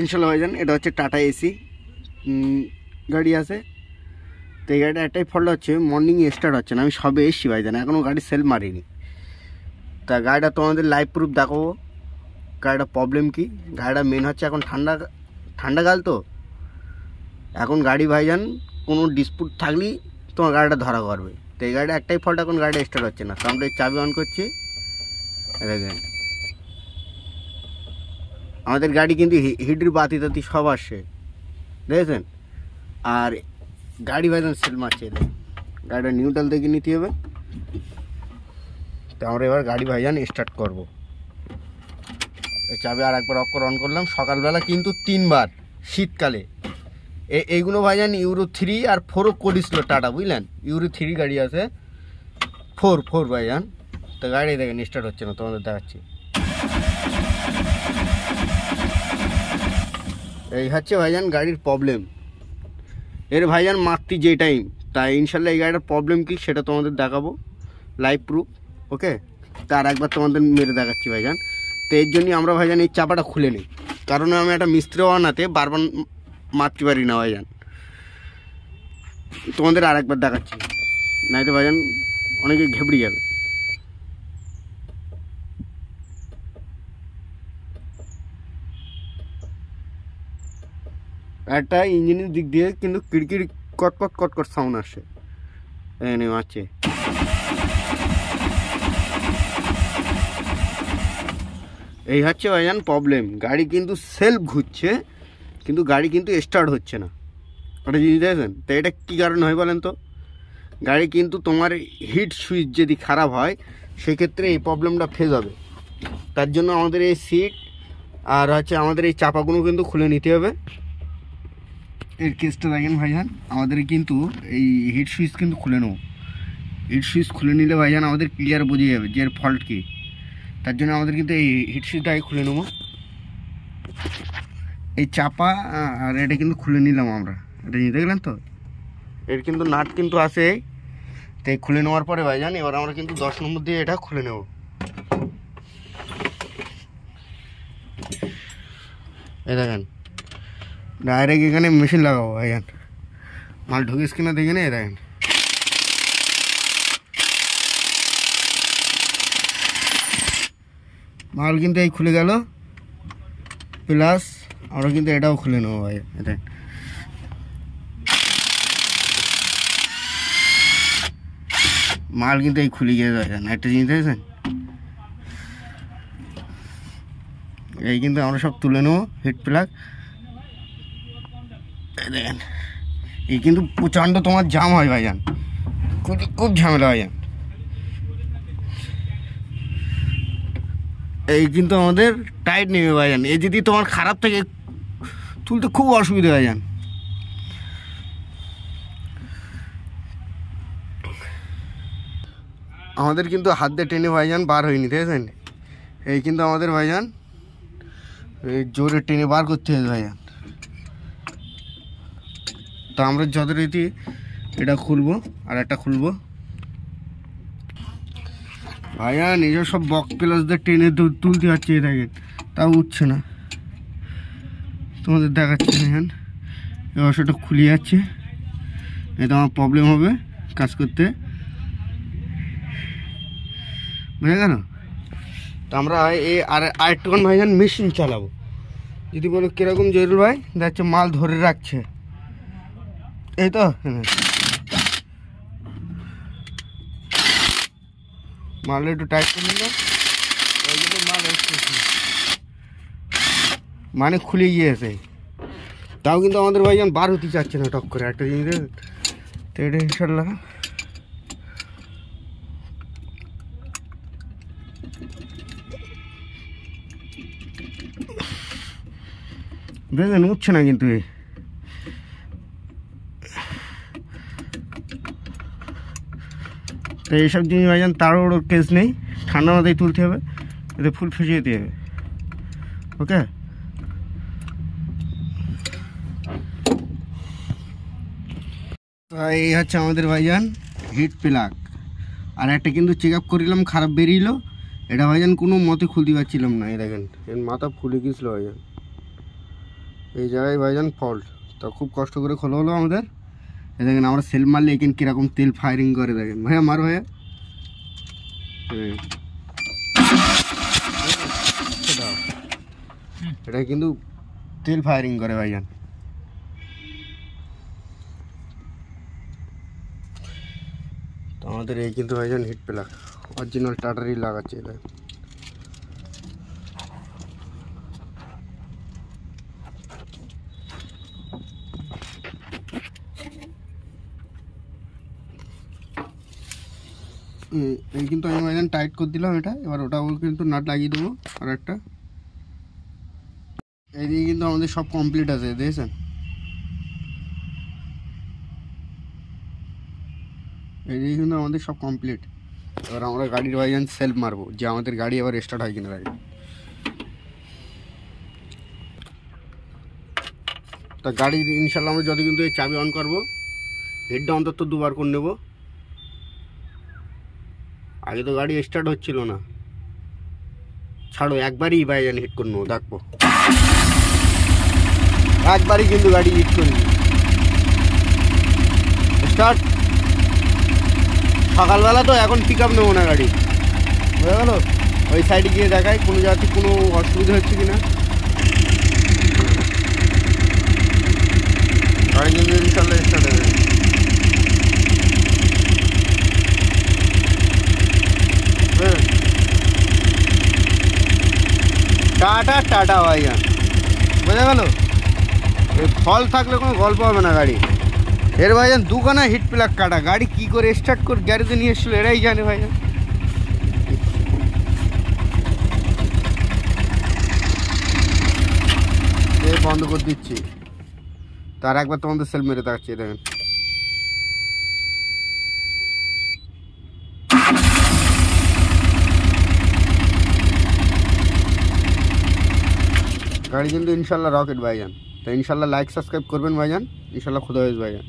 ইনশাল্লাহ ভাইজান এটা হচ্ছে টাটা এসি গাড়ি আছে। তো এই গাড়িটা একটাই ফল্ট হচ্ছে, মর্নিংয়ে স্টার্ট হচ্ছে না। আমি সবে এসছি ভাইজান, এখনও গাড়ি সেল মারিনি। তা গাড়িটা তোমাদের লাইভ প্রুফ দেখাবো গাড়িটা প্রবলেম কি। গাড়িটা মেন হচ্ছে এখন ঠান্ডাকাল, তো এখন গাড়ি ভাইজান কোনো ডিসপুট থাকলেই তোমার গাড়িটা ধরা করবে। তো এই গাড়িটা একটাই ফল্ট, এখন গাড়িটা স্টার্ট হচ্ছে না। তো আমরা এই চাবি অন করছি, দেখেন আমাদের গাড়ি কিন্তু হিটের বাতি টাতি সব আসছে, দেখেছেন। আর গাড়ি ভাইজান সেল মারছে, গাড়িটা নিউট্রাল থেকে নিতে হবে। তো আমরা এবার গাড়ি ভাইজান স্টার্ট করবো। এই চাবি আর একবার অফ করে অন করলাম। সকালবেলা কিন্তু 3 বার শীতকালে এইগুলো ভাইজান ইউরো 3 আর 4 করেছিল টাটা, বুঝলেন। ইউরো 3 গাড়ি আছে, 4 ভাইজান। তো গাড়ি দেখেন স্টার্ট হচ্ছে না, তোমাদের দেখাচ্ছি। এই হচ্ছে ভাইজান গাড়ির প্রবলেম। এর ভাইজান মাত্র যে টাইম, তাই ইনশাল্লাহ এই গাড়িটার প্রবলেম কি সেটা তোমাদের দেখাবো লাইভ প্রুফ, ওকে। তার একবার তোমাদের মেরে দেখাচ্ছি ভাইজান। তো এর জন্যই আমরা ভাইজান এই চাপাটা খুলে নিই, কারণ আমি একটা মিস্ত্রি আনাতে বারবার মারতে পারি না ভাইজান। তোমাদের আর একবার দেখাচ্ছি, নাইতো ভাইজান অনেকে ঘেবড়ে যাবে। একটা ইঞ্জিনের দিক দিয়ে কিন্তু কিড়কিড় কটকট সাউন্ড আসছে, আছে। এই হচ্ছে ভাইজান প্রবলেম। গাড়ি কিন্তু সেলফ ঘুরছে, কিন্তু গাড়ি কিন্তু স্টার্ট হচ্ছে না। ওটা জিনিস দেখেছেন। তো এটা কী কারণ হয় বলেন তো। গাড়ি কিন্তু তোমার হিট সুইচ যদি খারাপ হয় সেক্ষেত্রে এই প্রবলেমটা ফেস হবে। তার জন্য আমাদের এই সিট আর হচ্ছে আমাদের এই চাপাগুলো কিন্তু খুলে নিতে হবে। এর কেসটা দেখেন ভাইজান, আমাদের কিন্তু এই হিট সুইচ কিন্তু খুলে নেব। হিট সুইচ খুলে নিলে ভাইজান আমাদের ক্লিয়ার বোঝা যাবে যে এর ফল্ট কী। তার জন্য আমাদের কিন্তু এই হিট সুইচটাকে খুলে নেব। এই চাপা আর এটা কিন্তু খুলে নিলাম আমরা, এটা নিয়ে দেখলেন তো। এর কিন্তু নাট কিন্তু আছে, তো এই খুলে নেওয়ার পরে ভাইজান এবার আমরা কিন্তু 10 নম্বর দিয়ে এটা খুলে নেব। এই দেখেন ডাইরেক্ট এখানে মেশিন লাগাবো ভাইজান, মাল ঢুকিস কিনা দেখে নে। দেখেন মাল কিন্তু এই খুলে গেল, প্লাস আমরা কিন্তু এটাও খুলে নেবো ভাই। দেখেন মাল কিন্তু এই খুলে গিয়ে দেখেন একটা জিনিস দেখেছেন। এই কিন্তু আমরা সব তুলে নেবো হিট প্লাগ। দেখেন এই কিন্তু প্রচণ্ড তোমার জাম হয় ভাইজান, খুব ঝামেলা ভাইজান। এই কিন্তু আমাদের টাইট নেবে ভাইজান। এই যদি তোমার খারাপ থাকে তুলতে খুব অসুবিধা ভাইজান। আমাদের কিন্তু হাত দিয়ে টেনে ভাইজান বার হয়নি, দেখেছেন। এই কিন্তু আমাদের ভাইজান এই জোরে টেনে বার করতে হবে ভাইজান। তো আমরা যথারীতি এটা খুলবো আর একটা খুলবো ভাইজান। নিজের সব বক্স প্লাস দিয়ে টেনে তুলতে হচ্ছে, দেখেন তাও উঠছে না। তোমাদের দেখাচ্ছে ভাইজান, এবার সেটা খুলে যাচ্ছে। এটা আমার প্রবলেম হবে কাজ করতে, বুঝে গেল। তো আমরা আরেকটুখান ভাইজান মেশিন চালাবো। যদি বলো কীরকম জরুরি ভাই, দেখছে মাল ধরে রাখছে, এই তো মাল একটু টাইট করে নিল, মাল মানে খুলে গিয়েছে। তাও কিন্তু আমাদের ভাইজান বার হতে চাচ্ছে না টক করে একটা জিনিস। তো এটা ইনশাল্লাহ দেখেন উঠছে না কিন্তু। তো এইসব জিনিস ভাইজান তারও কেস নেই, ঠান্ডা মাথায় তুলতে হবে, এতে ফুল ফেসে যেতে হবে, ওকে। তো এই হচ্ছে আমাদের ভাইজান হিট প্লাগ। আর একটা কিন্তু চেক আপ করিলাম, খারাপ বেরিয়েলো। এটা ভাইজান কোনো মতে খুলতে পারছিলাম না। এই দেখেন এর মাথা ফুলে গিয়েছিল ভাইজান, এই জায়গায় ভাইজান ফল্ট, তো খুব কষ্ট করে খোলা হলো আমাদের। এই দেখেন আমরা সেল মারলে এখানে কীরকম তেল ফায়ারিং করে, দেখেন ভাইয়া মারো ভাইয়া। এটা কিন্তু তেল ফায়ারিং করে ভাইজান। তো আমাদের এই কিন্তু ভাইজান হিট প্লাগ অরিজিনাল টাটারই লাগাচ্ছে এটা। এই কিন্তু আমি ভাইজান টাইট করে দিলাম এটা, এবার ওটাও কিন্তু নাট লাগিয়ে দেবো আর একটা। এইদিকে কিন্তু আমাদের সব কমপ্লিট আছে, দেখেছেন? এইদিকে কিন্তু আমাদের সব কমপ্লিট। এবার আমরা গাড়ির ভাইজান সেলফ মারবো যে আমাদের গাড়ি এবার স্টার্ট হয় কিনা গাড়ি। তা গাড়ি ইনশাল্লাহ আমরা যদি কিন্তু এই চাবি অন করবো, হেডটা অন্তত দুবার করে নেবো। আগে তো গাড়ি স্টার্ট হচ্ছিল না, ছাড়ো একবারই ভাইজান হিট করে নেবো, দেখবো একবারই কিন্তু গাড়ি হিট করি স্টার্ট। সকালবেলা তো এখন পিক আপ নেবো না গাড়ি, বুঝে গেল? ওই সাইডে গিয়ে দেখায় কোনো জায়গাতে কোনো অসুবিধা হচ্ছে কিনা। গাড়ি কিন্তু ইনশাল্লাহ স্টার্ট হবে। টাটা টাটা ভাইজান, বোঝা গেল? এই ফল থাকলে কোনো গল্প হবে না গাড়ি। এর ভাইজান দুখানা হিট প্লাগ কাটা, গাড়ি কি করে স্টার্ট করে গ্যারেজে নিয়ে এসেছিল এরাই জানে ভাইজান। বন্ধ করে দিচ্ছি, তার একবার তোমাদের সেল মেরে দেখাচ্ছি, দেখেন। গাড়ি কিন্তু ইনশাল্লাহ রকেট ভাইজান। তো ইনশাল্লাহ লাইক সাবস্ক্রাইব করবেন ভাইজান, ইনশাল্লাহ খুদা হাফেজ ভাইজান।